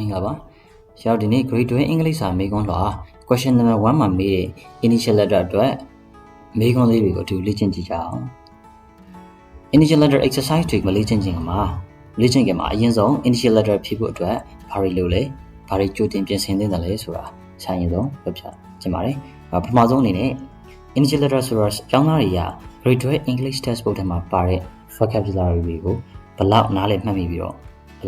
Mingaba. Shardini grade 2 English are Megon Law. Question number 1 ma made initial letter to Megon Lady go to Legend Jiao. Initial letter exercise to Malaysian Jingama. Legend Gama Yenzong, initial letter people to Pari Lule, Pari Jutin Jensen in the Lesura, Sanyo, Website, Jamari, Pamazon in it. Initial letter Suras, Janaria, grade 2 English textbook and my Pari, vocabulary Vigo, but loud Nale Mammy Viro.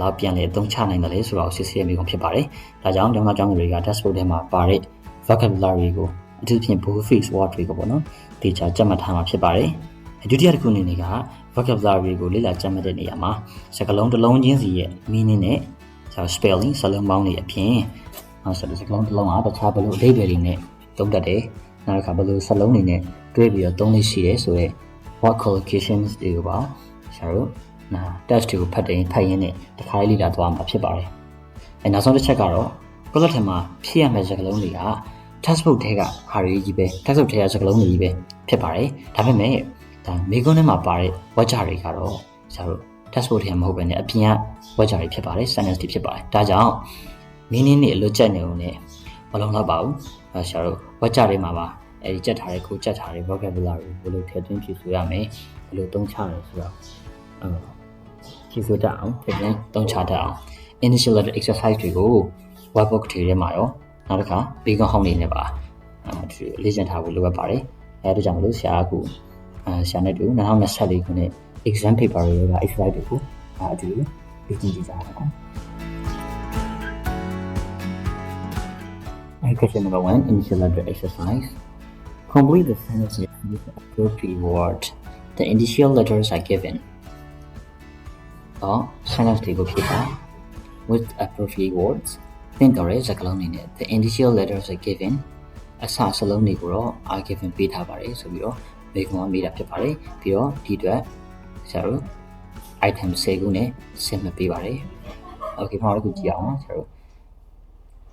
လောက်ပြန်လေသုံးချနိုင်တယ်လေဆိုတော့စစ်ဆေးမိကုန်ဖြစ်ပါတယ်။ဒါကြောင့်ကျောင်းသားကျောင်းသူတွေက textbook ထဲမှာပါတဲ့ vocabulary ကိုအထူးဖြင့် full phrase word တွေကိုပေါ့နော်။တေချာကြက်မှတ်ထားမှာဖြစ်ပါတယ်။ဒုတိယတစ်ခုအနေနဲ့က vocabulary ကိုလေ့လာကြက်မှတ်တဲ့နေရာမှာစကားလုံးတစ်လုံးချင်းစီရဲ့ meaning နဲ့ spelling စလုံးပေါင်းတွေအပြင်စကားလုံးတစ်လုံးကတခြားဘယ်လိုအဓိပ္ပာယ်တွေနဲ့သုံးတတ်တယ်။နောက်တစ်ခါဘယ်လိုစလုံးတွေနဲ့တွဲပြီးတော့သုံးလို့ရှိတယ်ဆိုတော့ word collocations တွေကိုပါဆရာတို့test ကိုဖတ်ရင်ထိုင်ရင်းနဲ့တခါလေးလေ့လာသွားမှာဖြစ်ပါတယ်။နောက်ဆုံးတစ်ချက်ကတော့ project ထဲမှာဖြည့်ရမယ့်စကားလုံးတွေက textbook ထဲကဟာတွေကြီးပဲ textbook ထဲကစကားလုံးတွေကြီးပဲဖြစ်ပါတယ်။ဒါပေမဲ့ဒါမိကုန်းထဲမှာပါတဲ့ word တွေကတော့ဆရာတို့ textbook ထဲမှာမဟုတ်ဘဲနဲ့အပြင်က word တွေဖြစ်ပါတယ် sentence တွေဖြစ်ပါတယ်။ဒါကြောင့် meaning တွေအလွတ်ကျက်နေုံနဲ့မလုံးတော့ပါဘူး။ဆရာတို့ word တွေမှာပါအဲဒီကျက်ထားတဲ့ကိုကျက်ထားတဲ့ vocabulary ကိုဘယ်လိုထည့်သွင်းဖြည့်ဆိုရမယ်ဘယ်လိုသုံးချလဲဆိုတော့ဖြည့်ဆိုတတ်အောင်ဒီနေ့သုံးချတတ်အောင် initial letter exercise တွေကို workbook ထဲမှာရောနောက်တစ်ခါ beacon home နေနဲ့ပါလေ့ကျင့်ထားဖို့လိုအပ်ပါတယ်အဲဒါကြောင့်မလို့ဆရာကဆရာနဲ့တူ2024ခုနှစ် exam paper တွေက exercise တွေကိုအတူလေ့ကျင့်ကြည့်ကြရအောင်Question number 1 initial letter exercise complete the sentence with the appropriate word the initial letters are given sentence တွေကိုဖြည့်ပါ with appropriate words သင်တော်ရဲ့စကားလုံးတွေနဲ့ the initial letters are given အစစလုံးတွေကိုတော့ are given ပေးထားပါတယ်ဆိုပြီးတော့မေးခွန်းကမေးတာဖြစ်ပါတယ်ပြီးတော့ဒီအတွက်ဆရာတို့ item 10ခုနဲ့ဆင်မပေးပါတယ် okay မှာတော့ကြည့်အောင်ဆရာတို့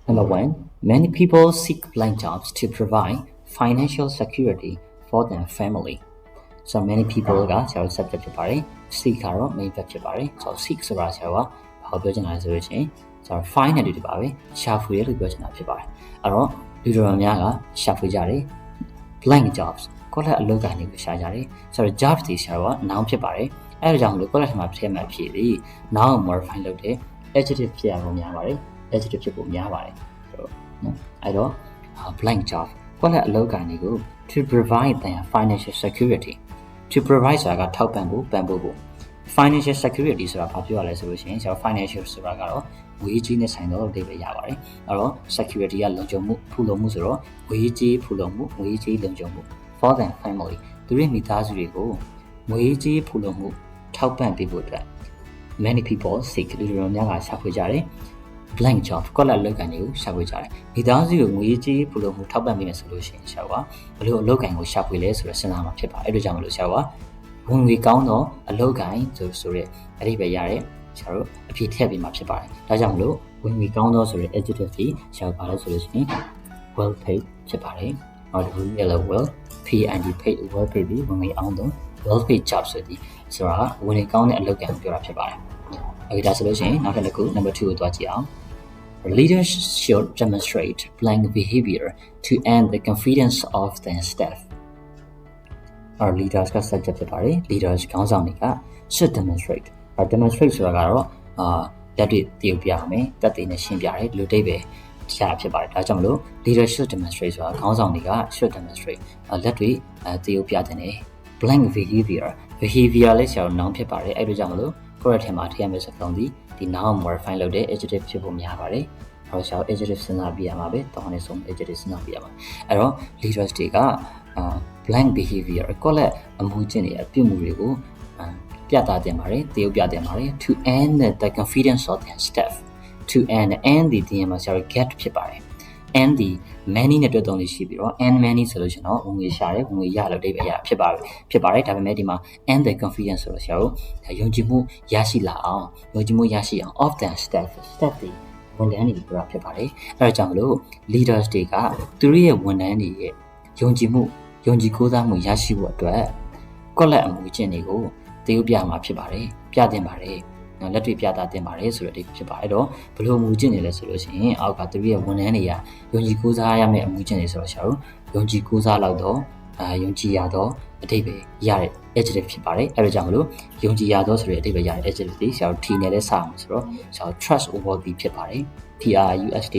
Number 1 many people seek blank jobs to provide financial security for their family so many people ကဆရာတို့ subject ဖြစ်ပါတယ် seek ကတော့ main verb ဖြစ်ပါတယ်ဆိုတော့ seek ဆိုတာဆရာကဘာပြောချင်တာလဲဆိုလို့ချင်းဆရာ find နဲ့တူတူပါပဲရှာဖွေရလို့ပြောချင်တာဖြစ်ပါတယ်အဲ့တော့လူတော်များကရှာဖွေကြတယ် blank jobs ကိုယ့်လက်အလုပ်ကနေကိုရှာကြတယ်ဆိုတော့ jobs ဒီဆရာက noun ဖြစ်ပါတယ်အဲ့ဒါကြောင့်မလို့ကိုယ့်လက်ထဲမှာထည့်မှတ်ဖြစ်ပြီး noun ကို modify လုပ်တဲ့ adjective ဖြစ်ရဖို့များပါတယ် adjective ဖြစ်ဖို့များပါတယ်ဆိုတော့အဲ့တော့ blank job ကိုယ့်လက်အလုပ်ကနေကို to provide their financial security to provide ဆိုတာကထောက်ပံ့ဖို့ပံ့ပိုးဖို့ financial security ဆိုတာဘာပြောရလဲဆိုလို့ရှိရင်ကျွန်တော် financial ဆိုတာကတော့ငွေကြေးနဲ့ဆိုင်တော့အဓိပ္ပာယ်ရပါတယ်အဲ့တော့ security ကလုံခြုံမှုဖူလုံမှုဆိုတော့ငွေကြေးဖူလုံမှုငွေကြေးလုံခြုံမှု for their family သူတို့မိသားစုတွေကိုငွေကြေးဖူလုံမှုထောက်ပံ့ပေးဖို့အတွက် many people seek လူတွေများကရှာဖွေကြတယ် blank job ကိုယ့်လက်လုပ်ကိုင်တွေကိုရှာဖွေကြတယ်မိသားစုကိုငွေကြေးဖူလုံမှုထောက်ပံ့ပေးမယ်ဆိုလို့ရှိရင်ရှာကဘယ်လိုအလုပ်ကိုင်ကိုရှာဖွေလဲဆိုတော့စဉ်းစားမှာဖြစ်ပါတယ်အဲ့ဒါကြောင့်မလို့ရှာကဝင်ငွေကောင်းတော့အလုပ်ကိုင်ဆိုတဲ့အဲ့ဒီပဲရတဲ့ဆရာတို့အဖြစ်ထည့်ပေးမှာဖြစ်ပါတယ်ဒါကြောင့်မလို့ဝင်ငွေကောင်းတော့ဆိုတဲ့ adjective ကြီးဆရာပါလဲဆိုလို့ရှိရင် well paid ဖြစ်ပါတယ်အော်ဒီ well pay and paid well paid ပြီးဝင်ငွေအောင်တော့ well paid job ဆိုတာဝင်ငွေကောင်းတဲ့အလုပ်ကိုင်ပြောတာဖြစ်ပါတယ်အဲ့ဒါဆိုလို့ရှိရင်နောက်တစ်ခု number 2ကိုသွားကြည့်အောင်Leaders should demonstrate blank behavior to earn the confidence of their staff. Our leaders က subject ဖြစ်ပါတယ် leaders ခေါင်းဆောင်တွေက should demonstrate demonstrate ဆိုတာကတော့လက်တွေတည်ပြရမယ်တက်တည်နဲ့ရှင်းပြရတယ်လူတိတ်ပဲကြားဖြစ်ပါတယ်ဒါကြောင့်မလို့ leaders should demonstrate ဆိုတာခေါင်းဆောင်တွေက should demonstrate လက်တွေတည်ပြတဲ့ blank behavior လေးဆရာတို့ noun ဖြစ်ပါတယ်အဲ့ဒါကြောင့်မလို့ correct ထဲမှာထည့်ရမယ့်စကားလုံးဒီ noun modify လုပ်တဲ့ adjective ဖြစ်ဖို့များပါတယ်။အဲ့တော့ဆရာ adjective စဉ်းစားပြရမှာပဲ။တောင်းနေဆုံး adjective စဉ်းစားပြရမှာ။အဲ့တော့ leaders တွေက blank behavior ကိုယ့်လက်အမှုကျင့်နေအပြုမှုတွေကိုပြသတင်ပါတယ်။တရုပ်ပြတင်ပါတယ် to earn the confidence of their staff to earn the မှာဆရာ get ဖြစ်ပါတယ်။ earn the many နဲ့တွဲသုံးလို့ရှိပြီးတော့ earn many ဆိုလို့ရှိရင်တော့ဝင်ငွေရှာတယ်ဝင်ငွေရလို့အဓိပ္ပာယ်ရဖြစ်ပါတယ်ဒါပေမဲ့ဒီမှာ earn the confidence ဆိုတော့ဆရာတို့ယုံကြည်မှုရရှိလာအောင်ယုံကြည်မှုရရှိအောင် of the staff တွေဝန်ထမ်းတွေပြောတာဖြစ်ပါတယ်အဲဒါကြောင့်မလို့ leaders တွေကသူတို့ရဲ့ဝန်ထမ်းတွေရဲ့ယုံကြည်ကိုးစားမှုရရှိဖို့အတွက်ကိုယ့်လက်အမှုကျင့်တွေကိုတည်ယူပြမှာဖြစ်ပါတယ်ပြတင်ပါတယ် လက်တွေ့ပြသတင်ပါတယ်ဆိုတဲ့အဓိပ္ပာယ်ဖြစ်ပါတယ်အဲ့တော့ဘယ်လိုအမူအကျင့်တွေလဲဆိုလို့ရှိရင်အောက်ကသူတို့ရဲ့ဝန်ထမ်းတွေကယုံကြည်ကိုးစားရမယ့်အမူအကျင့်တွေဆိုတော့ဆရာတို့ယုံကြည်ကိုးစားလောက်တော့ယုံကြည်ရတော့အဓိပ္ပာယ်ရတဲ့ adjective ဖြစ်ပါတယ်အဲ့ဒါကြောင့်မလို့ယုံကြည်ရတော့ဆိုတဲ့အဓိပ္ပာယ်ရတဲ့ adjective တွေဆရာတို့ T နဲ့လည်းစအောင်ဆိုတော့ဆရာတို့ trustworthy ဖြစ်ပါတယ် TRUST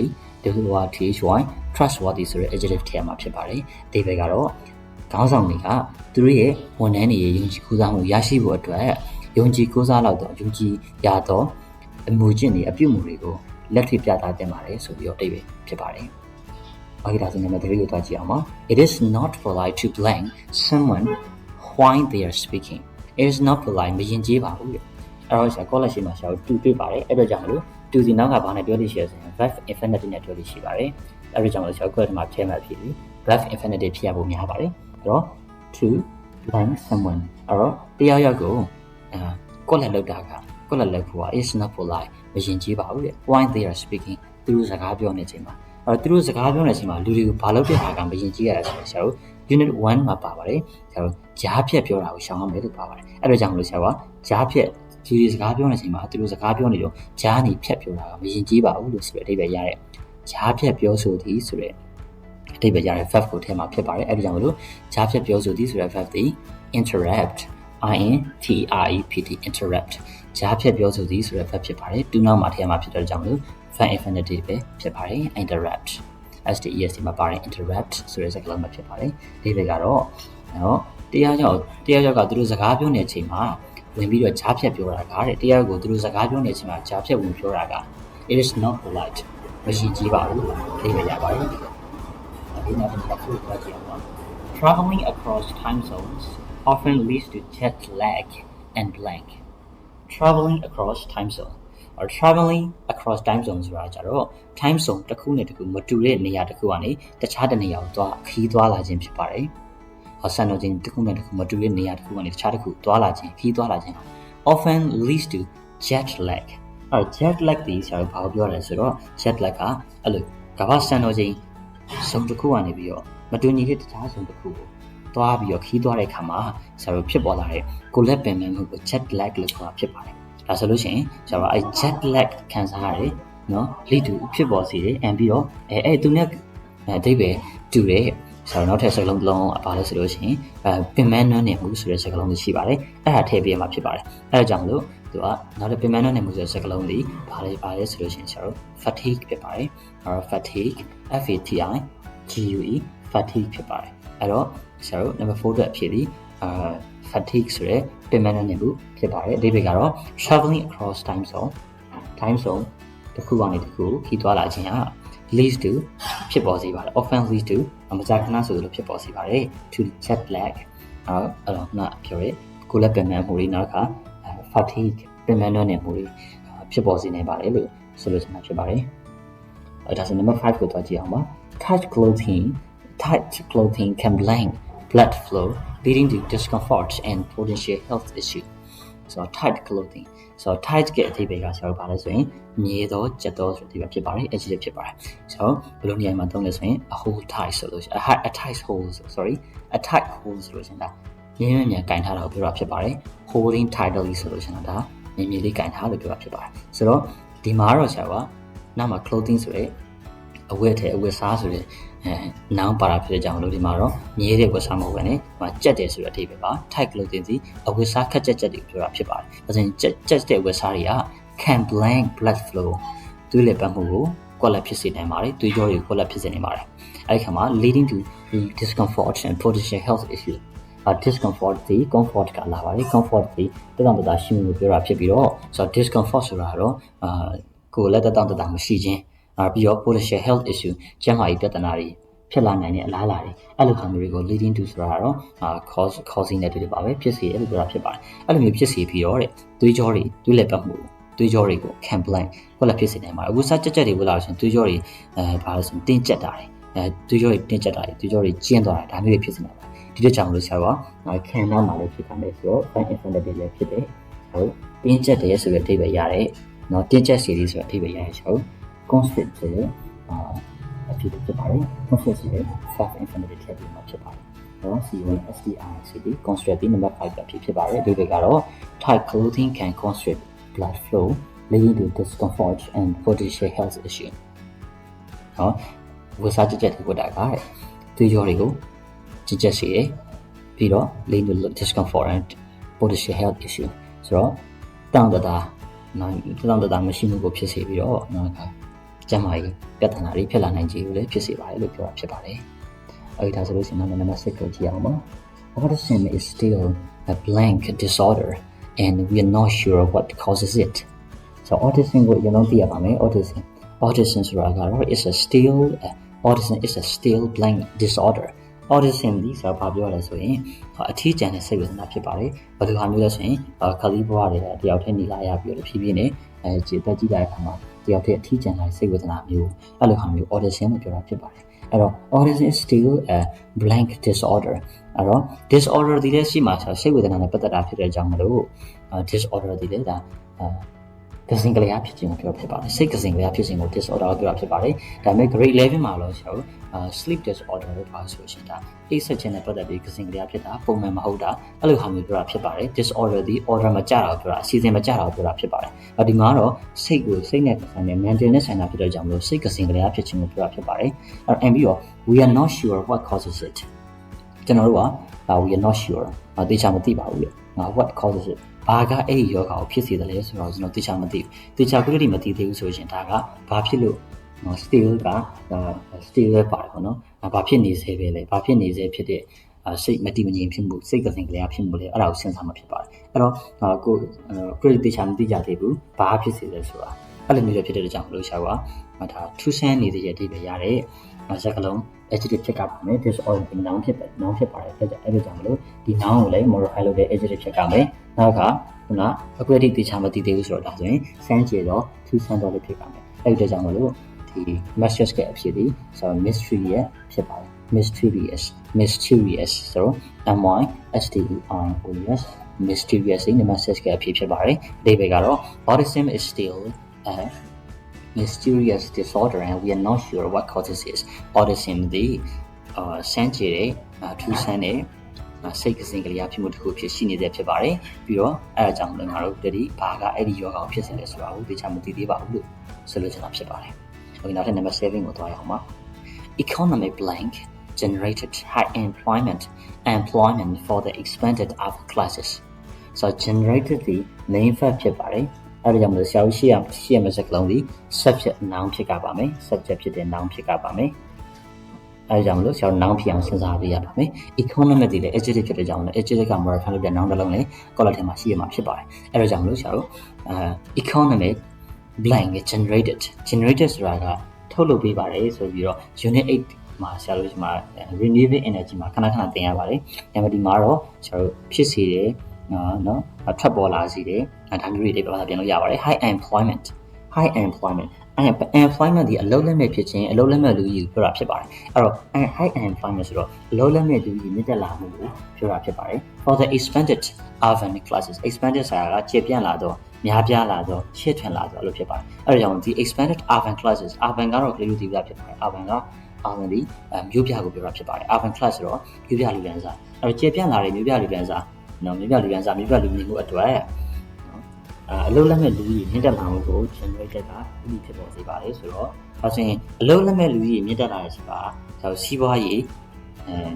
WORTHY trustworthy ဆိုတဲ့ adjective ထည့်ရမှာဖြစ်ပါတယ်အဓိပ္ပာယ်ကတော့ခေါင်းဆောင်တွေကသူတို့ရဲ့ဝန်ထမ်းတွေရဲ့ယုံကြည်ကိုးစားမှုရရှိဖို့အတွက်ယုံကြည်ကိုးစားလောက်တော့ယုံကြည်ရတော့အမူအကျင့်တွေအပြုအမူတွေကိုလက်တွေ့ပြသတင်ပါတယ်ဆိုပြီးတော့အဓိပ္ပာယ်ဖြစ်ပါတယ်။အခုဒါဆိုနံပါတ်3ကိုသွားကြည့်အောင်ပါ။ It is not polite to blank someone while they are speaking. It is not polite မရင်ကျေးပါဘူးလေ။အဲ့တော့ဆရာ college မှာဆရာတို့တူတွေ့ပါတယ်။အဲ့တော့ကြောင့်မလို့တူစီနောက်ကဘာနဲ့တွဲလို့ရှိရဆိုရင် verb infinitive နဲ့တွဲလို့ရှိပါတယ်။အဲ့တော့ကြောင့်မလို့ဆရာ college မှာထည့်မှဖြစ်ပြီး verb infinitive ဖြစ်ရဖို့များပါတယ်။အဲ့တော့ to blank someone အဲ့တော့တရားရောက်ကိုcollege လောက်တာကcollege လောက်ဖို့ is not polite မရင်ကျေးပါဘူးလေ။ while they are speaking သူတို့စကားပြောနေချိန်မှာသူတို့စကားပြောနေချိန်မှာလူတွေကိုဘာလုပ်တဲ့အခါကမရင်ကြီးရတာဆိုတော့ဆရာတို့ unit 1မှာပါပါတယ်ဆရာတို့ကြားဖြတ်ပြောတာကိုရှောင်ရမယ်လို့ပါပါတယ်အဲ့ဒါကြောင့်မလို့ဆရာကကြားဖြတ်လူတွေစကားပြောနေချိန်မှာသူတို့စကားပြောနေတော့ကြားနေဖြတ်ပြောတာကမရင်ကြီးပါဘူးလို့ဆိုတဲ့အဓိပ္ပာယ်ရတဲ့ကြားဖြတ်ပြောဆိုသည်ဆိုတဲ့အဓိပ္ပာယ်ရတဲ့ verb ကိုထည့်မှာဖြစ်ပါတယ်အဲ့ဒါကြောင့်မလို့ကြားဖြတ်ပြောဆိုသည်ဆိုတဲ့ verb သည် interrupt interrupt ကြားဖြတ်ပြောဆိုသည်ဆိုတဲ့ verb ဖြစ်ပါတယ်တူနောက်မှာထည့်မှာဖြစ်တဲ့ကြောင့်မလို့verb infinitive ပဲဖြစ်ပါတယ် interrupt STEST မှာပါတယ် interrupt ဆိုတဲ့စကားလုံးမှာဖြစ်ပါတယ်ဒီတွေကတော့တရားရောက်ကသူတို့စကားပြောနေတဲ့အချိန်မှာဝင်ပြီးတော့ကြားဖြတ်ပြောတာကတဲ့တရားကိုသူတို့စကားပြောနေတဲ့အချိန်မှာကြားဖြတ်ဝင်ပြောတာက it is not polite မရှိကြည့်ပါဘူးဒီလိုရပါတယ်ဒီနောက်တစ်ခုကိုကြည့်အောင် Traveling across time zones often leads to jet lag and blank traveling across time zone or traveling across time zones ဆိုတာကြတော့ time zone တစ်ခုနဲ့တစ်ခုမတူတဲ့နေရာတစ်ခုကနေတခြားတစ်နေရာကိုခီးသွားလာခြင်းဖြစ်ပါတယ်။စံတော်ချိန်တစ်ခုနဲ့တစ်ခုမတူတဲ့နေရာတစ်ခုကနေတခြားတစ်ခုသွားလာခြင်းခီးသွားလာခြင်း often leads to jet lag jet lag ဒီဆရာတို့ဘာကိုပြောရလဲဆိုတော့ jet lag ကအဲ့လိုကမ္ဘာစံတော်ချိန်စုံတစ်ခုကနေပြီးတော့မတူညီတဲ့တခြားစုံတစ်ခုကိုသွားပြီးတော့ခီးသွားတဲ့အခါမှာဆရာတို့ဖြစ်ပေါ်လာတဲ့ကိုလက်ပင်မဲ့မှုကို jet lag လို့ခေါ်တာဖြစ်ပါတယ်။ဒါဆိုလို့ရှိရင်ဆရာတို့အဲ့ jet lag ခံစားရတယ်နော် lead to ဖြစ်ပေါ်စေတယ် and ပြီးတော့သူနဲ့အဓိပ္ပာယ်တူတယ်ဆရာတို့နောက်ထပ်စကားလုံးတစ်လုံးပါလဲဆိုလို့ရှိရင်ပင်မနှွမ်းနေမှုဆိုတဲ့စကားလုံးလေးရှိပါတယ်အဲ့ဒါထည့်ပေးရမှာဖြစ်ပါတယ်အဲ့ဒါကြောင့်မလို့သူကနောက်ထပ်ပင်မနှွမ်းနေမှုဆိုတဲ့စကားလုံးလေးပါလဲဆိုလို့ရှိရင်ဆရာတို့ fatigue ဖြစ်ပါတယ်fatigue FATIGUE fatigue ဖြစ်ပါတယ်အဲ့တော့ဆရာတို့ number 4အတွက်အဖြစ်ဒီfatigue ဆိုတဲ့ပင်မနှွမ်းနေမှုဖြစ်ပါတယ်အဓိပ္ပာယ်ကတော့ traveling across time zone တစ်ခုကနေတစ်ခုခီးသွားလာခြင်းဟာ leads to ဖြစ်ပေါ်စေပါတယ် often leads to မကြာခဏဆိုလို့ဖြစ်ပေါ်စေပါတယ် to jet lag အဲ့တော့နာပြောရဲကိုလက်ပင်ပန်းမှုတွေနောက်က fatigue ပင်ပန်းနှွမ်းနေမှုတွေဖြစ်ပေါ်စေနိုင်ပါတယ်လို့ဆိုလိုချင်တာဖြစ်ပါတယ်ဒါဆို number 5ကိုသွားကြည့်အောင်ပါ tight clothing can blank blood flow leading to discomfort and potential health issue so tight clothing so tight ရဲ့အဓိပ္ပာယ်ကဆရာတို့ပါလဲဆိုရင်မြေသောကျက်သောဆိုတဲ့အဓိပ္ပာယ်ဖြစ်ပါတယ် adjective ဖြစ်ပါတယ်ဆိုတော့ဘယ်လိုနေရာမှာသုံးလဲဆိုရင် a whole tight ဆိုလို့a tight hole soလို့ရှင်ဒါမြင်းမြန်ကင်ထားတာကိုပြောတာဖြစ်ပါတယ် holding tightly ဆိုလို့ရှင်ဒါမြင်းမြင်းလေးကင်ထားလို့ပြောတာဖြစ်ပါတယ်ဆိုတော့ဒီမှာတော့ဆရာကနောက်မှာ clothing ဆိုတဲ့အဝတ်ထဲအဝတ်စားဆိုတဲ့နောင်ပါတာဖြစ်တဲ့ကြောင့်လို့ဒီမှာတော့မြေတဲ့ဝတ်စားမဟုတ်ဘဲနဲ့ဒီမှာကြက်တယ်ဆိုတဲ့အဓိပ္ပာယ်ပါ tight clothing စီအဝတ်စားခက်ကြက်တွေပြောတာဖြစ်ပါတယ်ဒါဆိုရင်ကြက်တဲ့ဝတ်စားတွေက can blank blood flow သွေးလည်ပတ်မှုကိုကွက်လက်ဖြစ်စေနိုင်ပါတယ်သွေးကြောတွေကွက်လက်ဖြစ်စေနိုင်ပါတယ်အဲဒီခါမှာ leading to discomfort and potential health issues discomfort ဒီ comfort ကလာပါတယ် comfort ဒီတက်တောင့်တရှိမှုကိုပြောတာဖြစ်ပြီးတော့ဆိုတော့ discomfort ဆိုတာကတော့ကိုယ်လက်တက်တောင့်တမရှိခြင်းပြီးတော့ potential health issue ကျန်းမာရေးပြဿနာတွေဖြစ်လာနိုင်တဲ့အလားအလာတွေအဲ့လိုမျိုးတွေကို leading to ဆိုတာကတော့causing နဲ့တူတယ်ပါပဲဖြစ်စေတယ်လို့ပြောတာဖြစ်ပါတယ်အဲ့လိုမျိုးဖြစ်စေပြီးတော့တဲ့သွေးကြောတွေသွေးလည်ပတ်မှုသွေးကြောတွေကို can blank ကွက်လက်ဖြစ်စေနိုင်ပါတယ်အခုစကြက်တွေဝင်လာလို့ရှိရင်သွေးကြောတွေဘာလို့ဆိုတင်းကျပ်တာတွေသွေးကြောတွေတင်းကျပ်တာတွေသွေးကြောတွေကျဉ်သွားတာဒါမျိုးတွေဖြစ်စေနိုင်ပါတယ်ဒီတဲ့ကြောင့်လို့ဆရာက can နောက်မှာလည်းဖြစ်တာလေဆိုတော့ find infinitive လည်းဖြစ်တယ်ဟုတ်တင်းကျပ်တယ်ဆိုတဲ့အဓိပ္ပာယ်ရတယ်နော်တင်းကျပ်စေတယ်ဆိုတဲ့အဓိပ္ပာယ်ရတယ်ဆိုတော့ constrict ဆိုတဲ့အဖြစ်ဖြစ်ပါတယ် constrict ဆိုတဲ့ verb infinitive ထည့်ပြီးမှဖြစ်ပါတယ်နော် CONSTRICT constrict ဒီ number 5ပဲဖြစ်ပါတယ်ဒီတွေကတော့ tight clothing can constrict blood flow, leading to discomfort and potential health issue. ဟောဝေစားကြက်တွေကိုတာကသွေးကြောတွေကိုကြက်စေတယ်ပြီးတော့ leading to discomfort and potential health issue ဆိုတော့တောင်းတတာမရှိမှုကိုဖြစ်စေပြီးတော့နောက်ကကျန်းမာရေးပြဿနာတွေဖြစ်လာနိုင်ခြေကိုလည်းဖြစ်စေပါတယ်လို့ပြောတာဖြစ်ပါတယ်အဲ့ဒါဆိုလို့ရှိရင်နံပါတ် 6 ကိုကြည့်အောင်ပါ Autism is still a blank disorder and we are not sure what causes it. So autism ကိုကျွန်တော်သိရပါမယ် autism ဆိုတာကတော့ is a still blank disorder. Autism ဒီဆိုတော့ဘာပြောလဲဆိုရင်အထီးကျန်တဲ့စိတ်ဝေဒနာဖြစ်ပါတယ်ဘယ်လိုဟာမျိုးလဲဆိုရင်ခလီးဘွားတွေကတယောက်တည်းနေလာရပြီးတော့ဖြည်းဖြည်းနဲ့ခြေတက်ကြည့်တဲ့အခါမှာတယောက်တည်းအထီးကျန်တဲ့စိတ်ဝေဒနာမျိုးအဲ့လိုဟာမျိုး autism လို့ပြောတာဖြစ်ပါတယ်အဲ့တော့ autism is still a blank disorder အဲ့တော့ disorder ဒီလည်းရှိမှာဆိုစိတ်ဝေဒနာနဲ့ပတ်သက်တာဖြစ်တဲ့အကြောင်းမလို့ disorder ဒီလည်းဒါကစင်ကလေးအဖြစ်ခြင်းကိုပြောဖြစ်ပါတယ်စိတ်ကစင်ကလေးအဖြစ်ခြင်းကို disorder ကိုပြောဖြစ်ပါတယ်ဒါပေမဲ့ grade 11မှာလို့ဆိုတော့ sleep disorder လို့ပြောဆိုရှင်ဒါအိပ်စက်ခြင်းနဲ့ပတ်သက်ပြီးကစင်ကလေးအဖြစ်တာပုံမှန်မဟုတ်တာအဲ့လိုဟာမျိုးပြောတာဖြစ်ပါတယ် disorder ဒီ order မကြတာကိုပြောတာအစီအစဉ်မကြတာကိုပြောတာဖြစ်ပါတယ်ဒီမှာတော့စိတ်နဲ့ဆိုင်တဲ့ mental နဲ့ဆိုင်တာဖြစ်တဲ့ကြောင့်မလို့စိတ်ကစင်ကလေးအဖြစ်ခြင်းကိုပြောတာဖြစ်ပါတယ်အဲ့ပြီးတော့ we are not sure what causes it ကျွန်တော်တို့ကwe are not sure သိချာမသိပါဘူးလေwhat causes itဘာကအဲ့ဒီယောဂါကိုဖြစ်စေတယ်လဲဆိုတော့ကျွန်တော်သိချာမသိဘူးသိချာခုတည်းမသိသေးဘူးဆိုရင်ဒါကဘာဖြစ်လို့still ကstill ပဲပါတယ်ပေါ့နော်ဘာဖြစ်နေစေပဲလဲဘာဖြစ်နေစေဖြစ်တဲ့စိတ်မတည်မငြိမ်ဖြစ်မှုစိတ်ကစင်ကလေးဖြစ်မှုလေအဲ့ဒါကိုစဉ်းစားမှဖြစ်ပါတယ်အဲ့တော့ကိုသိချာမသိကြသေးဘူးဘာဖြစ်စေလဲဆိုတာအဲ့လိုမျိုးဖြစ်တဲ့ကြောင့်လို့ရှာကဒါထူးဆန်းနေတဲ့အဓိပ္ပာယ်ရတယ်စကားလုံး adjective ဖြစ်ကပါမယ် disorder noun ဖြစ်ပါတယ်အဲ့ဒါကြောင့်မလို့ဒီ noun ကိုလည်း modify လုပ်တဲ့ adjective ဖြစ်ကမယ်နောက်ကအခုအထိသိချာမသိသေးဘူးဆိုတော့ဒါဆိုရင်စမ်းကြည့်တော့ထူးဆန်းတော့လည်းဖြစ်ကမယ်အဲ့ဒါကြောင့်မလို့ဒီ message ကအဖြစ်ဒီဆိုတော့ mystery ရဲ့ဖြစ်ပါတယ် mysterious ဆိုတော့ mysterious mysterious ဒီ message ကအဖြစ်ဖြစ်ပါတယ်အဓိပ္ပာယ်ကတော့ autism is still a mysterious disorder and we are not sure what causes it autism ဒီစမ်းကြည့်တဲ့ထူးဆန်းတဲ့စိတ်ကစင်ကလေးအဖြစ်မှုတစ်ခုဖြစ်ရှိနေတဲ့ဖြစ်ပါတယ်ပြီးတော့အဲအကြောင်းလည်းငါတို့တတိဘာကအဲ့ဒီယောဂါကိုဖြစ်စေလဲဆိုတာကိုသိချာမသိသေးပါဘူးလို့ဆိုလိုချင်တာဖြစ်ပါတယ်Okay, now number 7 ကိုသွားရအောင်ပါ Economic blank generated high employment for the expanded upper classes. So generated ဒီ main verb ဖြစ်ပါတယ်အဲ့ဒါကြောင့်မလို့ဆရာရှိရမယ့်စကားလုံးဒီ subject noun ဖြစ်ကြပါမယ် subject ဖြစ်တဲ့ noun ဖြစ်ကြပါမယ်အဲ့ဒါကြောင့်မလို့ဆရာ noun ဖြစ်အောင်စဉ်းစားပေးရပါမယ် economic ဒီလည်း adjective ဖြစ်တဲ့ကြောင့်လည်း adjective က modify လုပ်တဲ့ noun တစ်လုံးလေး column ထဲမှာရှိရမှာဖြစ်ပါတယ်အဲ့ဒါကြောင့်မလို့ဆရာတို့ economic blank generated ဆိုတာကထုတ်လုပ်ပေးပါတယ်ဆိုပြီးတော့ unit 8မှာဆရာတို့ဒီမှာ renewable energy မှာခဏသင်ရပါတယ်ဒါပေမဲ့ဒီမှာတော့ဆရာတို့ဖြစ်စေတယ်နော်ထွက်ပေါ်လာစေတယ်ဒါမျိုးတွေပြောတာပြန်လို့ရပါတယ် high employment ဒီအလုပ်လက်မဲ့ဖြစ်ခြင်းအလုပ်လက်မဲ့လူကြီးကိုပြောတာဖြစ်ပါတယ်အဲ့တော့ high employment ဆိုတော့အလုပ်လက်မဲ့လူကြီးမြင့်တက်လာမှုကိုပြောတာဖြစ်ပါတယ် for the expanded urban classes expanded ဆိုတာကကျေပြန့်လာတော့များပြားလာတော့ရှေ့ထွင်လာတော့လို့ဖြစ်ပါတယ်အဲ့ဒါကြောင့်ဒီ expanded urban classes urban ကတော့ကလေးလူတီပြဖြစ်ပါတယ် urban ဒီမြို့ပြကိုပြောတာဖြစ်ပါတယ် urban class ဆိုတော့မြို့ပြလူတန်းစားအဲ့တော့ကျေပြန့်လာတဲ့မြို့ပြလူတန်းစားမြို့ပြလူနေမှုအတွက်အလုပ်လက်မဲ့လူကြီးမြင့်တက်လာမှုကို generated ကဥပဒေဖြစ်ပေါ်စေပါတယ်ဆိုတော့ဒါဆိုရင်အလုပ်လက်မဲ့လူကြီးမြင့်တက်လာတဲ့ဆိုတာစီးပွားရေး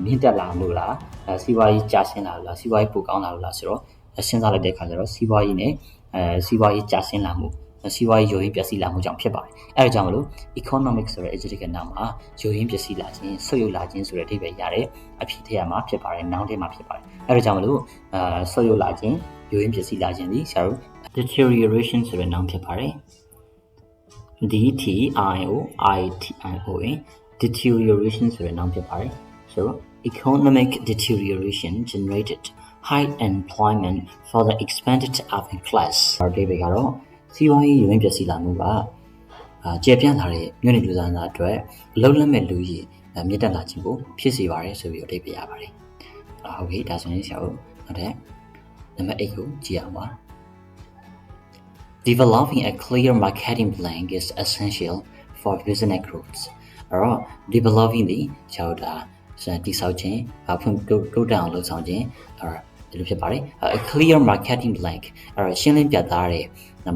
မြင့်တက်လာလို့လားစီးပွားရေးကျဆင်းလာလို့လားစီးပွားရေးပိုကောင်းလာလို့လားဆိုတော့စဉ်းစားလိုက်တဲ့အခါကျတော့စီးပွားရေးနဲ့စီးပွားရေးကျဆင်းလာမှုစီးပွားရေးယိုရင်းပျက်စီးလာမှုကြောင့်ဖြစ်ပါတယ်အဲဒါကြောင့်မလို့ economic ဆိုတဲ့ adjective ကနာမှာယိုရင်းပျက်စီးလာခြင်းဆုတ်ယုတ်လာခြင်းဆိုတဲ့အဓိပ္ပာယ်ရတဲ့အဖြစ်ထဲမှာဖြစ်ပါတယ် noun ထဲမှာဖြစ်ပါတယ်အဲဒါကြောင့်မလို့ဆုတ်ယုတ်လာခြင်းယိုရင်းပျက်စီးလာခြင်းဒီဆရာတို့ deterioration ဆိုတဲ့ noun ဖြစ်ပါတယ် deterioration deterioration ဆိုတဲ့ noun ဖြစ်ပါတယ်ဆိုတော့ economic deterioration generated high employment for the expanded urban class ဒီဘေကတော့စီးပွားရေးယိုရင်းပျက်စီးလာမှုကကျေပြန့်လာတဲ့မြို့နယ်လူသားတွေအတွက်အလုပ်လက်မဲ့လူကြီးမြင့်တက်လာခြင်းကိုဖြစ်စေပါတယ်ဆိုပြီးအဓိပ္ပာယ်ရပါတယ်ဟုတ်ပြီဒါဆိုရင်ဆရာတို့ဟုတ်တယ်နံပါတ် 8 ကိုကြည့်အောင်ပါ Developing a clear marketing plan is essential for business growth အဲ့တော့ developing ဒီဆရာတို့ဒါတိဆောက်ခြင်းဖွင့်တိုးတက်အောင်လုပ်ဆောင်ခြင်းဒီလိုဖြစ်ပါတယ် a clear marketing plan အဲ့တော့ရှင်းလင်းပြတ်သားတဲ့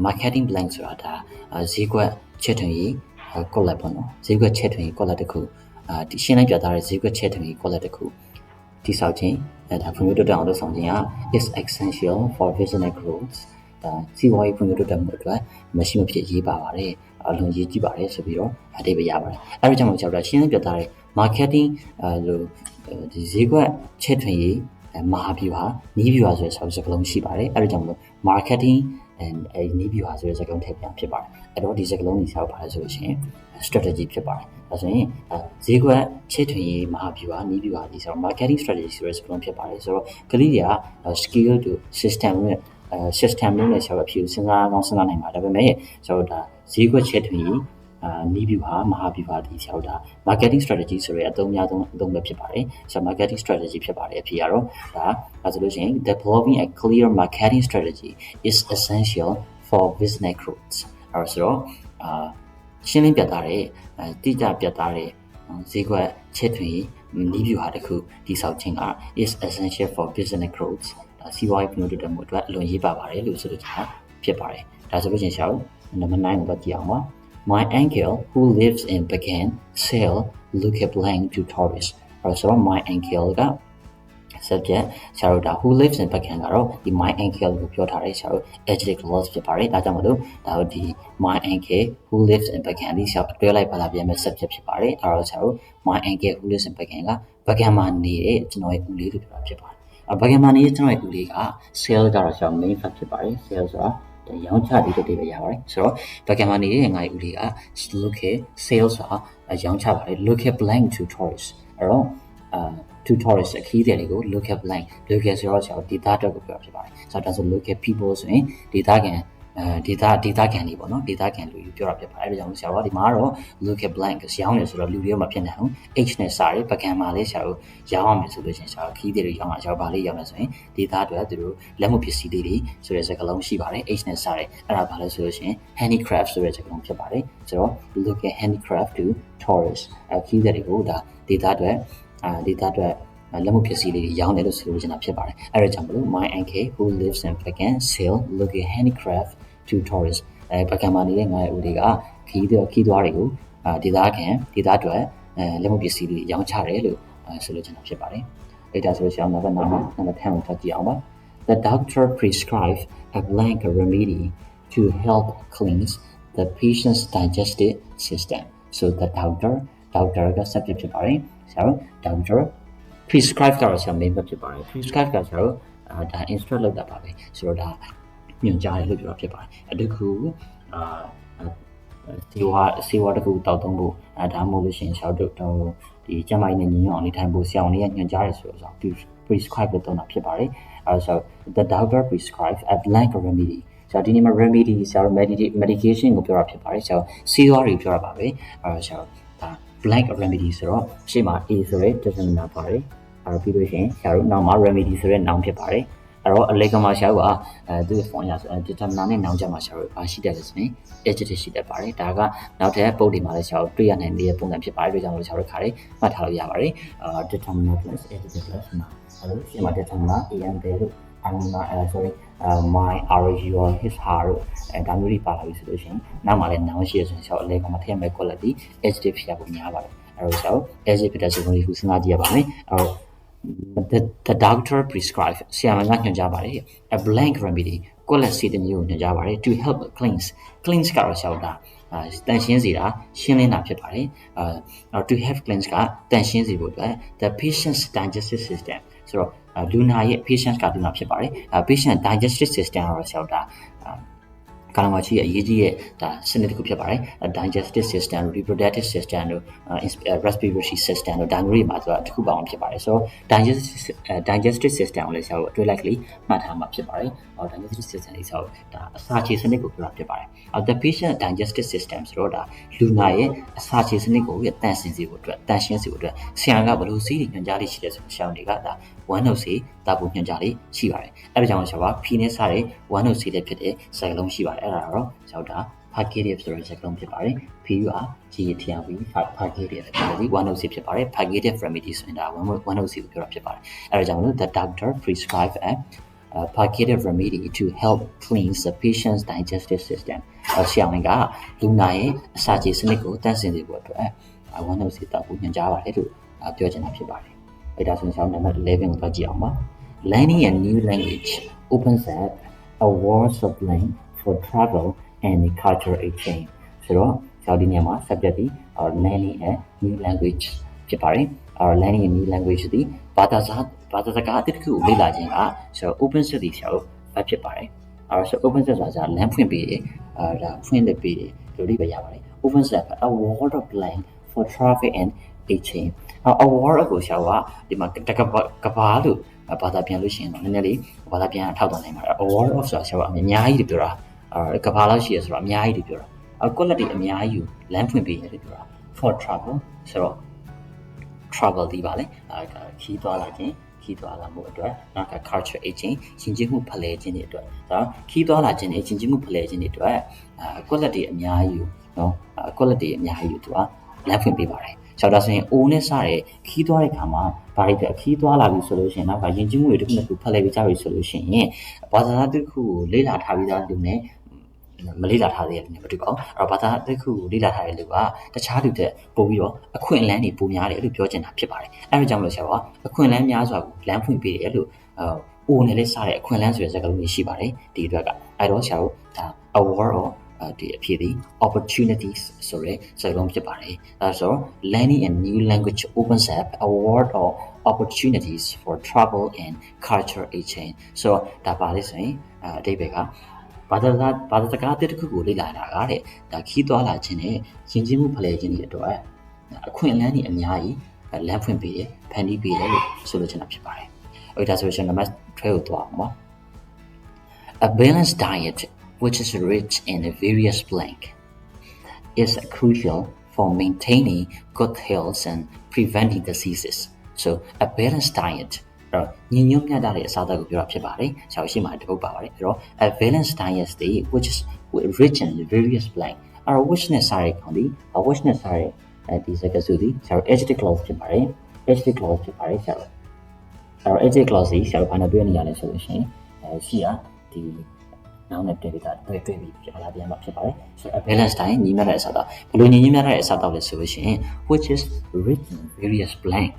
marketing blank ဆိုတာဒါဈေးကွက်ချဲ့ထွင်ရေးကွက်လက်ပေါ့နော်ဈေးကွက်ချဲ့ထွင်ရေးကွက်လက်တစ်ခုဒီရှင်းလိုက်ပြထားတဲ့ဈေးကွက်ချဲ့ထွင်ရေးကွက်လက်တစ်ခုတိဆောက်ခြင်းဒါဖွံ့ဖြိုးတိုးတက်အောင်လုပ်ဆောင်ခြင်းက is essential for business growth ဒါစီးပွားရေးဖွံ့ဖြိုးတိုးတက်မှုအတွက်မရှိမဖြစ်ရေးပါပါတယ်အလွန်ရေးကြည့်ပါတယ်ဆိုပြီးတော့အတိတ်ပဲရပါတယ်အဲ့ဒါကြောင့်မို့ကျွန်တော်ရှင်းလင်းပြထားတဲ့ marketing လို့ဒီဈေးကွက်ချဲ့ထွင်ရေးမဟာဗျူဟာနီးဗျူဟာဆိုတဲ့စကားလုံးရှိပါတယ်အဲ့ဒါကြောင့်မို့ marketing and နီးဗျူဟာဆိုတဲ့စကားလုံးထည့်ပြန်ဖြစ်ပါတယ်အဲ့တော့ဒီစကားလုံးကြီးဆောက်ပါတယ်ဆိုလို့ရှိရင် strategy ဖြစ်ပါတယ်ဒါဆိုရင်ဈေးကွက်ချဲ့ထွင်ရေးမဟာဗျူဟာနီးဗျူဟာဒီဆိုတော့ marketing strategy ဆိုတဲ့စကားလုံးဖြစ်ပါတယ်ဆိုတော့ကလေးတွေက skill to system နဲ့ system နဲ့ဆောက်အဖြစ်စဉ်းစားကောင်းစဉ်းစားနိုင်ပါတယ်ဒါပေမဲ့ကျွန်တော်ဒါဈေးကွက်ချဲ့ထွင်ရေးနီးဗျူဟာမဟာဗျူဟာဒီဆောက်တာ marketing strategy ဆိုတဲ့အသုံးများဆုံးအသုံးပဲဖြစ်ပါတယ်ဆိုတော့ marketing strategy ဖြစ်ပါတယ်အဖြစ်ကတော့ဒါဆိုလို့ရှိရင် developing a clear marketing strategy is essential for business growth အဲ့ဆိုတော့ရှင်းလင်းပြတ်သားတဲ့တိကျပြတ်သားတဲ့ဈေးကွက်ချဲ့ထွင်ရေးနီးဗျူဟာတစ်ခုတည်ဆောက်ခြင်းက is essential for business growth ဒါစီးပွားရေးဖွံ့ဖြိုးတိုးတက်မှုအတွက်အလွန်ရေးပါပါတယ်လို့ဆိုလိုချင်တာဖြစ်ပါတယ်ဒါဆိုလို့ရှိရင်ရှာလို့ number 9ကိုကြည့်အောင်ပါMy uncle, who lives in Peking, sell local blank to tourists. Also, my uncle က subject ဆရာတို့ဒါ who lives in Peking ကတော့ဒီ my uncle ကိုပြောထားတယ်ဆရာတို့ adjective clause ဖြစ်ပါတယ်ဒါကြောင့်မလို့ဒါတို့ဒီ my uncle who lives in Peking ဒီဆရာတွဲလိုက်ပါလာပြန်မဲ့ subject ဖြစ်ပါတယ်အဲတော့ဆရာတို့ my uncle who lives in Peking က Peking မှာနေတဲ့ကျွန်တော်ရဲ့ဦးလေးလို့ပြောတာဖြစ်ပါတယ်Peking မှာနေတဲ့ကျွန်တော်ရဲ့ဦးလေးက sell ကတော့ဆရာ main fact ဖြစ်ပါတယ် sell ဆိုတာရောင်းချပြီးတော့တည်ပဲရပါတယ်ဆိုတော့ Peking မှာနေတဲ့ငါ့ဦးလေးက local sales ဆိုတာရောင်းချပါတယ် local blank to tourists အဲ့တော့to tourists အခီးသည်တွေကို local blank local ဆိုတော့ဆရာဒေတာအတွက်ကိုပြောဖြစ်ပါတယ်ဆိုတော့ဒါဆို local people ဆိုရင်ဒေတာခံဒေတာခံတွေပေါ့နော်ဒေတာခံလူကြီးပြောတာဖြစ်ပါတယ်အဲဒါကြောင့်ဆရာတို့ဒီမှာတော့ local blank ရောင်းနေဆိုတော့လူတွေကမဖြစ်နိုင်ဘူး H နဲ့စတယ် Peking မှာလည်းဆရာတို့ရောင်းရမယ်ဆိုလို့ရှိရင်ဆရာတို့ခီးသည်တွေရောင်းတာဆရာတို့ဗာလေးရောင်းမယ်ဆိုရင်ဒေတာအတွက်သူတို့လက်မှုပစ္စည်းတွေဆိုတဲ့စကားလုံးရှိပါတယ် H နဲ့စတယ်အဲ့ဒါဗာလဲဆိုလို့ရှိရင် handicraft ဆိုတဲ့စကားလုံးဖြစ်ပါတယ်ဆိုတော့ local handicraft to tourists ခီးသည်တွေကိုဒါဒေတာအတွက်လက်မှုပစ္စည်းလေးတွေရောင်းတယ်လို့ဆိုလိုချင်တာဖြစ်ပါတယ်အဲ့ဒါကြောင့်မလို့ my uncle who lives in Peking sell local handicraft to tourists Peking မှာနေတဲ့ငါ့ရဲ့ဦးလေးကခီးသွားတွေကိုဒေသအတွက်လက်မှုပစ္စည်းတွေရောင်းချတယ်လို့ဆိုလိုချင်တာဖြစ်ပါတယ်အဲ့ဒါဆိုလို့ရှိရင်number 10ကိုထပ်ကြည့်အောင်ပါ The doctor prescribed a blank remedy to help cleanse the patient's digestive system so the doctor က subject ဖြစ်ပါတယ်ဆရာတို့ doctor prescribe ကတော့ဆရာ main ဖြစ်ပါတယ် prescribe ကဆရာတို့ဒါ instruct လုပ်တာပါပဲဆိုတော့ဒါညွှန်ကြားတယ်လို့ပြောတာဖြစ်ပါတယ်အတူကူစီဝါတကူတောက်သုံးဖို့ဒါမှမဟုတ်လို့ရှိရင်ဆရာတို့ဒီကျန်းမာရေးနဲ့ညီညွတ်အောင်နေထိုင်ဖို့ဆရာဝန်တွေကညွှန်ကြားတယ်ဆိုတော့ prescribe လို့သုံးတာဖြစ်ပါတယ်အဲဆို the doctor prescribed a blank remedy ဆရာဒီနေ့မှာ remedy ဆရာတို့ medication ကိုပြောတာဖြစ်ပါတယ်ဆရာဆေးဝါးတွေပြောတာပါပဲအဲဆရာဒါ blank remedy ဆိုတော့ရှေ့မှာ A ဆိုတဲ့ determiner ပါတယ်အဲပြီးလို့ရှိရင်ဆရာတို့နောက်မှာ remedy ဆိုတဲ့ noun ဖြစ်ပါတယ်အဲ့တော့အလေကမှာဆရာတို့ကသူ့ form ရဆို determiner နဲ့ noun ကြမှာဆရာတို့ဘာရှိတယ်လဲဆိုရင် adjective ရှိတတ်ပါတယ်ဒါကနောက်ထပ်ပုဒ်တွေမှာလည်းဆရာတို့တွေ့ရနိုင်တဲ့ပုံစံဖြစ်ပါတယ်ဒါကြောင့်လို့ဆရာတို့ခါလေးမှတ်ထားလို့ရပါတယ်determiner plus adjective plus noun အဲ့လိုဒီမှာ determiner am there လို့ my are your his her တို့ဒါမျိုးတွေပါလာပြီဆိုလို့ရှိရင်နောက်မှာလည်း noun ရှိရဆိုရင်ဆရာတို့အလေကမှာထည့်မဲ့ quality adjective ဖြစ်ဖို့များပါတယ်အဲ့တော့ဆရာတို့ adjective ဖြစ်တဲ့စကားလုံးကိုစဉ်းစားကြည့်ရပါမယ်အဲ့တော့The doctor prescribed ဆရာမကညွှန်ကြားပါတယ် a blank remedy ကိုလက်စီတမျိုးညွှန်ကြားပါတယ် to help cleanse ကတော့ဆရာတို့တန်ရှင်းစေတာရှင်းလင်းတာဖြစ်ပါတယ်to have cleanse ကတန်ရှင်းစေဖို့အတွက် the patient's digestive system ဆိုတော့လူနာရဲ့ patient ကလူနာဖြစ်ပါတယ်patient digestive system ကတော့ဆရာတို့ကာလမှာရှိအရေးကြီးတဲ့ဒါစနစ်တစ်ခုဖြစ်ပါတယ် digestive system reproductive system တို့ respiratory system တို့ဒါမျိုးတွေမှာဆိုတာတစ်ခုပါအောင်ဖြစ်ပါတယ်ဆိုတော့ digestive system ကိုလည်းဆရာတို့အတွေ့လိုက်ကလေးမှတ်ထားမှာဖြစ်ပါတယ် digestive system လေးဆိုတော့ဒါအစာခြေစနစ်ကိုပြောတာဖြစ်ပါတယ် the patient digestive system ဆိုတော့ဒါလူနာရဲ့အစာခြေစနစ်ကိုတန်ရှင်းစေဖို့အတွက်ဆရာကဘယ်လိုစီးညွှန်ကြားလေးရှိတယ်ဆိုတော့ဆရာတွေကဒါ1 note စီတာဖို့ညွှန်ကြားလေးရှိပါတယ်အဲဒါကြောင့်ဆရာက P နဲ့စတဲ့1 note စီလေးဖြစ်တဲ့စကားလုံးရှိပါတယ်အဲ့ဒါတော့ဆရာတို့ packative ဆိုတဲ့စကားလုံးဖြစ်ပါတယ် PURGATIV packative ဒီ1 note စီဖြစ်ပါတယ် packative remedy ဆိုတာ1 note စီကိုပြောတာဖြစ်ပါတယ်အဲ့ဒါကြောင့်လို့ the doctor prescribed a palliative remedy to help cleanse the patient's digestive system ဆရာဝန်ကလူနာရဲ့အစာချေစနစ်ကိုတန့်စင်စေဖို့အတွက်ဝမ်းနှုတ်ဆေးတောက်ဖို့ညွှန်ကြားပါတယ်လို့ပြောချင်တာဖြစ်ပါတယ်။ဒါဆိုရင်ဆောင်းနံပါတ်11ကိုသွားကြည့်အောင်ပါ။ Learning a new language opens up a world of blank for travel and cultural exchange ဆိုတော့ဆောင်းဒီနေရာမှာ subject ဒီ learning a new language ဖြစ်ပါတယ်။ learning a new language ဒီဘာသာစကားတစ်ခုကိုလေ့လာခြင်းကဆိုတော့ open set ဒီဆရာတို့ဖြစ်ပါတယ်။ဆို open set ဆိုတာလမ်းဖွင့်ပေးတယ်ဒါဖွင့်လက်ပေးတယ်လို့ဒီပဲရပါတယ်။ open set a world of blank for travel and exchange a world ကိုဆရာကဒီမှာကဘာလို့ဘာသာပြန်လို့ရှိရင်တော့နည်းနည်းလေးဘာသာပြန်ထောက်သွင်းနိုင်ပါတယ် a world of ဆိုတာဆရာကအများကြီးပြောတာကဘာလို့ရှိရဆိုတော့အများကြီးပြောတာquality အများကြီးလမ်းဖွင့်ပေးရတယ်ပြောတာ for travel ဆိုတော့ travel ဒီပါလေခီးသွားလာခြင်းခီးသွားလာမှုအတွက်နောက်က culture exchange ရှင်ကျေးမှုဖလှယ်ခြင်းတွေအတွက်ဒါခီးသွားလာခြင်းနဲ့ရှင်ကျေးမှုဖလှယ်ခြင်းတွေအတွက် quality အများကြီးနော် quality အများကြီးသူကလမ်းဖွင့်ပေးပါတယ်ဆောက်တာဆိုရင် O နဲ့စတဲ့ခီးသွားတဲ့ခါမှာဘာတွေခီးသွားလာပြီဆိုလို့ရှိရင်နောက်ကယဉ်ကျေးမှုတွေတစ်ခုနဲ့တစ်ခုဖလှယ်ပြီးကြပြီဆိုလို့ရှိရင်ဘာသာတစ်ခုကိုလေ့လာထားပြီးသားလူနဲ့မလေ့လာထားသေးတဲ့လူနဲ့မတူပါဘူးအဲ့တော့ဘာသာတစ်ခုကိုလေ့လာထားတဲ့လူကတခြားလူတွေပို့ပြီးတော့အခွင့်အလမ်းတွေပိုများတယ်လို့ပြောချင်တာဖြစ်ပါတယ်အဲ့ဒါကြောင့်မလို့ဆရာကအခွင့်အလမ်းများစွာကိုလမ်းဖွင့်ပေးတယ်လို့O နဲ့လေးစတဲ့အခွင့်အလမ်းဆိုတဲ့စကားလုံးတွေရှိပါတယ်ဒီအတွက်ကအဲ့တော့ဆရာတို့ဒါ award of ဒီအဖြစ်ဒီ opportunities ဆိုရဲစကားလုံးဖြစ်ပါတယ်အဲဆို learning a new language opens up a world of opportunities for travel and cultural exchange ဆိုဒါပါလိမ့်ဆိုရင်အဓိပ္ပာယ်ကဘာသာစကားတစ်ခုကိုလေ့လာတာကတဲ့ဒါခီးသွားလာခြင်းနဲ့ယဉ်ကျေးမှုဖလှယ်ခြင်းတွေအတွက်အခွင့်အလမ်းတွေအများကြီးလမ်းဖွင့်ပေးတယ်ဖန်တီးပေးတယ်လို့ဆိုလိုချင်တာဖြစ်ပါတယ်အဲ့ဒါဆိုရင်နံပါတ်12ကိုသွားအောင်ပါ A balanced diet which is rich in various blank is crucial for maintaining good health and preventing diseases. So a balanced diet ညညမြတ်တဲ့အစားအသောက်ကိုပြောတာဖြစ်ပါတယ်။ဆောက်ရှိမှတပုတ်ပါပါတယ်။အဲ့တော့ a balanced diet which is rich in various blank အဲ့တော့ which နဲ့စားရခေါင်းဒီ which နဲ့စားရဒီစကားစုဒီဆောက် adjective clause ဖြစ်ပါတယ်။ adjective clause ဖြစ်ပါတယ်ဆောက်အဲ့တော့ adjective clause ဒီဆောက်ဘာနဲ့တွေ့နေရလဲဆိုလို့ရှိရင်ရှိရဒီနောက်နဲ့တွေ့ပြီးပြီးပြလာပြန်မှာဖြစ်ပါတယ်ဆိုတော့ balance time ညီမျှတဲ့အစားတော့ဘယ်လိုညီမျှတဲ့အစားတော့လဲဆိုလို့ရှိရင် which is written various blank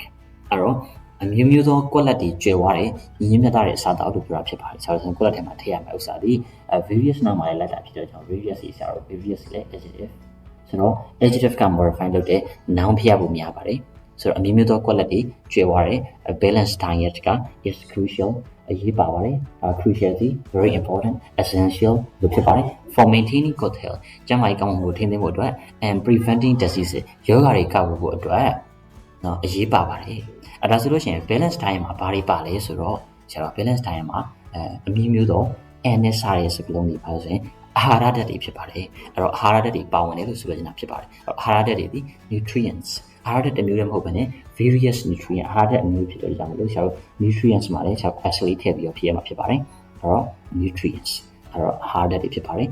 အဲ့တော့အမျိုးမျိုးသော quality ကျွဲဝတဲ့ညီမျှတဲ့အစားတော့လို့ပြောတာဖြစ်ပါတယ်ဆိုတော့ quality မှာထည့်ရမယ့်ဥစ္စာဒီ various နောက်မှာလည်းလက်တာဖြစ်တဲ့ကြောင့် various ကြီးဆိုတော့ various လည်း adjective ဆိုတော့ adjective က modify လုပ်တဲ့ noun ဖြစ်ရဖို့များပါတယ်ဆိုတော့အမျိုးမျိုးသော quality ကျွဲဝတဲ့ balance diet က is crucial အရေးပါပါတယ် cruciality very important essential လို့ဖြစ်ပါတယ် for maintaining good health ကျန်းမာရေးကောင်းမှုကိုထိန်းသိမ်းဖို့အတွက် and preventing diseases ရောဂါတွေကာကွယ်ဖို့အတွက်နော်အရေးပါပါတယ်အဲ့ဒါဆိုလို့ရှိရင် balance diet မှာဘာတွေပါလဲဆိုတော့ဆရာတော် balance diet မှာအမျိုးသော and နဲ့စားတဲ့စကားလုံးတွေပါဆိုရင်အာဟာရဓာတ်တွေဖြစ်ပါတယ်အဲ့တော့အာဟာရဓာတ်တွေပါဝင်တယ်လို့ဆိုလိုချင်တာဖြစ်ပါတယ်အာဟာရဓာတ်တွေဒီ nutrients အာဟာရဓာတ်တစ်မျိုးတည်းမဟုတ်ဘဲနဲ့ various nutrients အာဟာရဓာတ်အမျိုးဖြစ်တဲ့ကြောင့်မလို့ဆရာတို့ nutrients မှာလည်းဆရာ actually ထည့်ပြီးတော့ဖြည့်ရမှာဖြစ်ပါတယ်အဲ့တော့ nutrients အဲ့တော့အာဟာရဓာတ်တွေဖြစ်ပါတယ်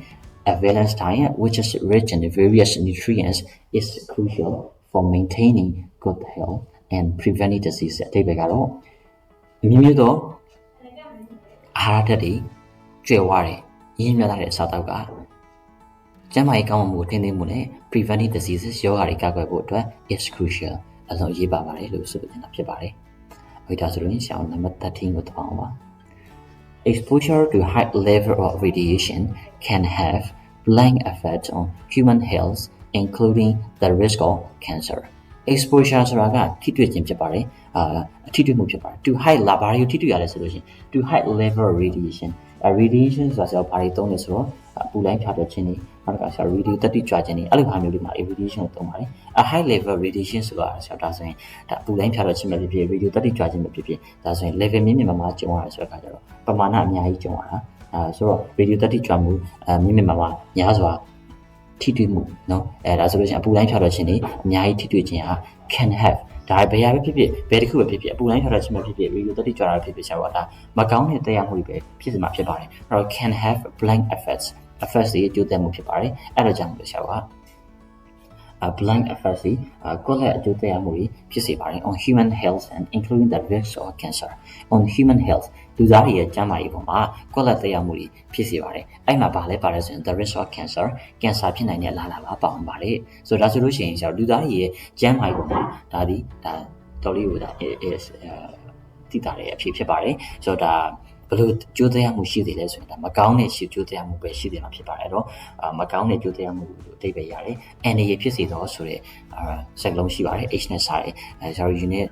a balanced diet which is rich in various nutrients is crucial for maintaining good health and preventing disease အဓိပ္ပာယ်ကတော့အမျိုးမျိုးသောအာဟာရဓာတ်တွေကျွဲဝတဲ့ရင်းမြစ်တဲ့အစားအသောက်ကကျန်းမာရေးကောင်းမှုကိုထိန်းသိမ်းမှုနဲ့ preventing diseases ရောဂါတွေကာကွယ်ဖို့အတွက် is crucial အဆုံးအရေးပါပါတယ်လို့ဆိုလိုချင်တာဖြစ်ပါတယ်။အဲ့ဒါဆိုရင်ဆရာနံပါတ်13ကိုသွားအောင်ပါ Exposure to high level of radiation can have blank effects on human health including the risk of cancer. Exposure ဆိုတာကထိတွေ့ခြင်းဖြစ်ပါတယ်။ထိတွေ့မှုဖြစ်ပါတယ်။ to high level ဘာလို့ထိတွေ့ရလဲဆိုလို့ရှိရင် to high level radiation radiation ဆိုတာဘာတွေသုံးလဲဆိုတော့အပူလိုင်းဖြာထွက်ခြင်းတွေနောက်တစ်ခါဆရာ radio တက်တိကြွခြင်းတွေအဲ့လိုဟာမျိုးတွေမှာ radiation ကိုသုံးပါတယ်။ high level radiation ဆိုတာဆရာဒါဆိုရင်ဒါအပူလိုင်းဖြာထွက်ခြင်းပဲဖြစ်ဖြစ် radio တက်တိကြွခြင်းပဲဖြစ်ဖြစ်ဒါဆိုရင် level မြင့်မြင့်မားမားကျုံရတာဆိုတဲ့အခါကျတော့ပမာဏအများကြီးကျုံရတာဆိုတော့ radio တက်တိကြွမှုမြင့်မြင့်မားမားများစွာထိတွေ့မှုเนาะဒါဆိုလို့ရှိရင်အပူလိုင်းဖြာထွက်ခြင်းတွေအများကြီးထိတွေ့ခြင်းဟာ can have ဒါဘယ်ရပဲဖြစ်ဖြစ်ဘယ်တစ်ခုပဲဖြစ်ဖြစ်အပူလိုင်းဖြာထွက်ခြင်းပဲဖြစ်ဖြစ် radio တက်တိကြွတာဖြစ်ဖြစ်ဆရာကဒါမကောင်းတဲ့တရားမှုတွေပဲဖြစ်စမှာဖြစ်ပါတယ်အဲ့တော့ can have blank effects effects တွေကျိုးသက်မှုဖြစ်ပါတယ်အဲ့ဒါကြောင့်လို့ဆရာက blank effects ကိုယ့်ရဲ့အကျိုးသက်ရောက်မှုတွေဖြစ်စေပါတယ် on human health and including the risk of cancer on human health လူသားတွေရဲ့ကျန်းမာရေးပေါ်မှာကိုယ့်ရဲ့သက်ရောက်မှုတွေဖြစ်စေပါတယ်အဲ့မှာဘာလဲပါလဲဆိုရင် the risk of cancer ဖြစ်နိုင်တဲ့အလားအလာပါဝင်ပါတယ်ဆိုတော့ဒါဆိုလို့ရှိရင်လူသားတွေရဲ့ကျန်းမာရေးပေါ်မှာဒါတော်လေးကိုသိတာတွေအဖြစ်ဖြစ်ပါတယ်ဆိုတော့ဒါဘယ်လိုကြိုးတရားမှုရှိသေးလဲဆိုရင်ဒါမကောင်းတဲ့ကြိုးတရားမှုပဲရှိသေးမှာဖြစ်ပါတယ်တော့မကောင်းတဲ့ကြိုးတရားမှုလို့အဓိပ္ပာယ်ရတယ် NA ဖြစ်စေတော့ဆိုတဲ့စကားလုံးရှိပါတယ် H နဲ့စာတယ်unit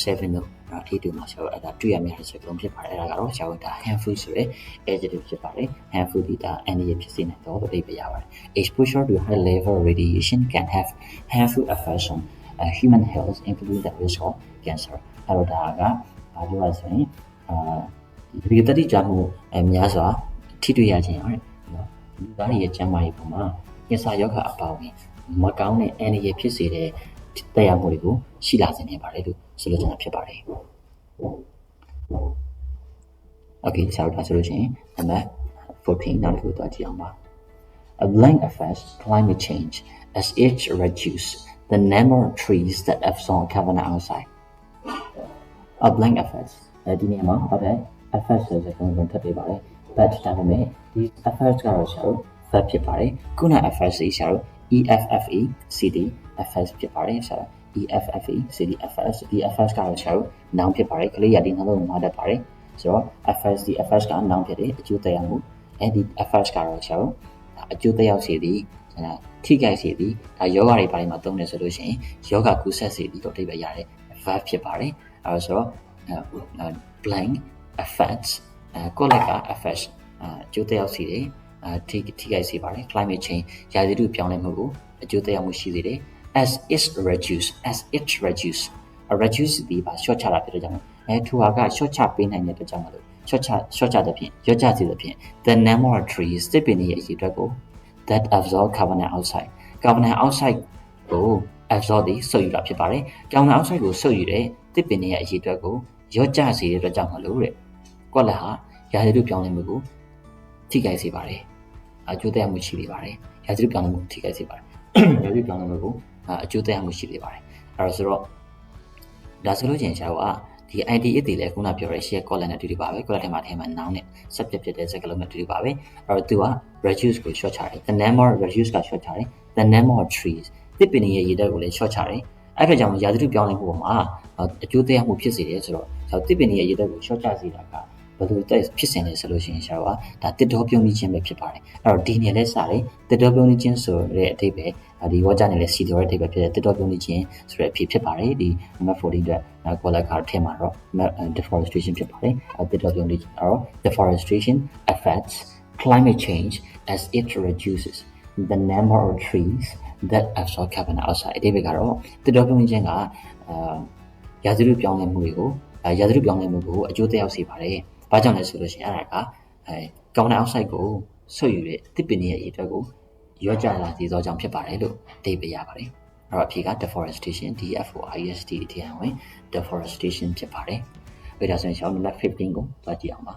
7လို့8တို့မှာအဲ့ဒါတွေ့ရမယ့်စကားလုံးဖြစ်ပါတယ်အဲ့ဒါကတော့ဒါ harmful ဆိုတဲ့ adjective ဖြစ်ပါတယ် harmful ဒီဒါ NA ဖြစ်စေနိုင်တော့အဓိပ္ပာယ်ရပါတယ် exposure to high level radiation can have harmful effects on human health including the risk of cancer အဲ့တော့ဒါကဘာပြောရလဲဆိုရင်ဒီတတိကြမှုများစွာထိတွေ့ရခြင်းရတယ်နော်လူသားတွေရဲ့ကျန်းမာရေးပုံမှာကင်ဆာရောဂါအပါအဝင်မကောင်းတဲ့အနေရဖြစ်စေတဲ့သက်ရောက်မှုတွေကိုရှိလာစေနိုင်ပါတယ်လို့ဆိုလိုချင်တာဖြစ်ပါတယ် Okay ဆရာတို့ဒါဆိုလို့ရှိရင်နံပါတ်14နောက်တစ်ခုသွားကြည့်အောင်ပါ A blank affects climate change as it reduces the number of trees that absorb carbon dioxide A blank affects ဒီနေရာမှာဟုတ်တယ်effects ဆိုတဲ့ကောင်ထပ်ပေးပါတယ် but ဒါပေမဲ့ဒီ effects ကတော့ဆရာတို့ verb ဖြစ်ပါတယ်ခုန effects ဆရာတို့ EFFECD effects ဖြစ်ပါတယ်ဆရာတို့ EFFECD effects ဒီ effects ကတော့ဆရာတို့ noun ဖြစ်ပါတယ်ကလေးရဒီနှလုံးမှာတတ်ပါတယ်ဆိုတော့ effects ဒီ effects က noun ဖြစ်တယ်အကျိုးသက်ရောက်မှုအဲဒီ effects ကတော့ဆရာတို့အကျိုးသက်ရောက်စေသည်ထိခိုက်စေသည်ဒါယောဂတွေဘာတွေမှာသုံးတယ်ဆိုလို့ရှိရင်ယောဂကူးဆက်စေသည်တော့အဓိပ္ပာယ်ရတယ် verb ဖြစ်ပါတယ်အဲဆိုတော့ blank affects ကိုယ့်လက်က affects အကျိုးသက်ရောက်စေတယ်ထိခိုက်စေပါတယ် climate change ရာသီဥတုပြောင်းလဲမှုကိုအကျိုးသက်ရောက်မှုရှိစေတယ် as it reduce reduce ဒီပါရှော့ချတာဖြစ်တဲ့ကြောင့်ထိုဟာကရှော့ချပေးနိုင်တဲ့အတွက်ကြောင့်မလို့ရှော့ချတဲ့ဖြင့်ရော့ချစေတဲ့ဖြင့် the number of trees သစ်ပင်တွေရဲ့အရေးအတွက်ကို that absorb carbon dioxide ကို absorb ဆုပ်ယူတာဖြစ်ပါတယ် carbon dioxide ကိုဆုပ်ယူတဲ့သစ်ပင်တွေရဲ့အရေးအတွက်ကိုရော့ချစေတဲ့အတွက်ကြောင့်မလို့တဲ့ကောလက်ဟာရာသီဥတုပြောင်းလဲမှုကိုထိခိုက်စေပါတယ်အကျိုးသက်ရောက်မှုရှိနေပါတယ်ရာသီဥတုပြောင်းလဲမှုထိခိုက်စေပါတယ်ရာသီဥတုပြောင်းလဲမှုကိုအကျိုးသက်ရောက်မှုရှိနေပါတယ်အဲဒါဆိုတော့ဒါဆိုလို့ချင်းဆရာကဒီ ID8 တွေလည်းခုနပြောတဲ့ share column နဲ့အတူတူပါပဲ column ထဲမှာထဲမှာ noun နဲ့ subject ဖြစ်တဲ့စကားလုံးနဲ့အတူတူပါပဲအဲ့တော့သူက reduce ကို short ချတယ် the number reduce က short ချတယ် the number of trees သစ်ပင်ရဲ့ရေဓာတ်ကိုလည်း short ချတယ်အဲ့ဒါကြောင့်ရာသီဥတုပြောင်းလဲမှုပေါ်မှာအကျိုးသက်ရောက်မှုဖြစ်စေတယ်ဆိုတော့သစ်ပင်ရဲ့ရေဓာတ်ကို short ချစေတာကဘယ်လိုဖြစ်စဉ်လဲဆိုလို့ရှိရင်ဆရာကဒါတစ်တော်ပြုံးနေခြင်းပဲဖြစ်ပါတယ်အဲ့တော့ဒီနေရာလဲစတယ်တစ်တော်ပြုံးနေခြင်းဆိုတဲ့အဓိပ္ပာယ်ဒီဝါကြနေလဲစီတော်ရဲ့အဓိပ္ပာယ်ဖြစ်တဲ့တစ်တော်ပြုံးနေခြင်းဆိုတဲ့အဖြစ်ဖြစ်ပါတယ်ဒီ number 14အတွက်ကောလာကာထဲမှာတော့ deforestation ဖြစ်ပါတယ်တစ်တော်ပြုံးနေခြင်းအဲ့တော့ deforestation affects climate change as it reduces the number of trees that absorb carbon dioxide အဓိပ္ပာယ်ကတော့တစ်တော်ပြုံးနေခြင်းကရာသီဥတုပြောင်းလဲမှုတွေကိုရာသီဥတုပြောင်းလဲမှုကိုအကျိုးသက်ရောက်စေပါတယ်ဘာကြောင့်လဲဆိုလို့ရှိရင်အဲ့ဒါကကာဗွန်ဒိုင်အောက်ဆိုက်ကိုဆွတ်ယူတဲ့သစ်ပင်ရဲ့အရေးအတွက်ကိုရော့ကျလာစေသောကြောင့်ဖြစ်ပါတယ်လို့အဓိပ္ပာယ်ရပါတယ်အဲ့တော့အဖြေက deforestation DFOREST အထက်ဝင် deforestation ဖြစ်ပါတယ်ဒါဆိုရင်ရှောင်းနံပါတ်15ကိုသွားကြည့်အောင်ပါ